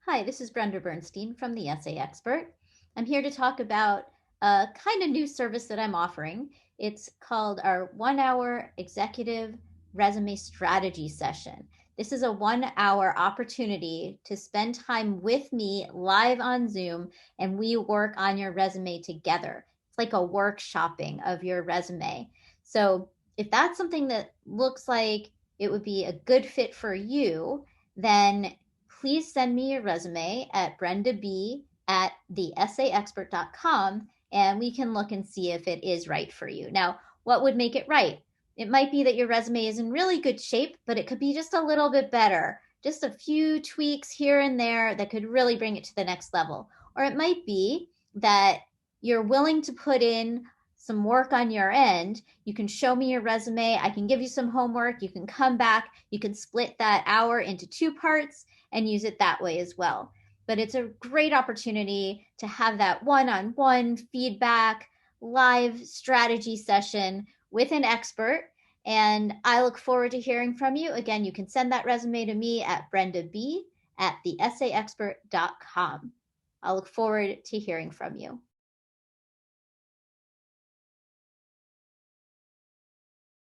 Hi, this is Brenda Bernstein from the Essay Expert. I'm here to talk about a kind of new service that I'm offering. It's called our 1 hour executive resume strategy session. This is a 1 hour opportunity to spend time with me live on Zoom and we work on your resume together. It's like a workshopping of your resume. So, if that's something that looks like it would be a good fit for you, then please send me your resume at brendab@theessayexpert.com and we can look and see if it is right for you. Now, what would make it right? It might be that your resume is in really good shape, but it could be just a little bit better. Just a few tweaks here and there that could really bring it to the next level. Or it might be that you're willing to put in some work on your end. You can show me your resume. I can give you some homework. You can come back. You can split that hour into two parts and use it that way as well. But it's a great opportunity to have that one-on-one feedback, live strategy session with an expert. And I look forward to hearing from you. Again, you can send that resume to me at brendab@theessayexpert.com. I'll look forward to hearing from you.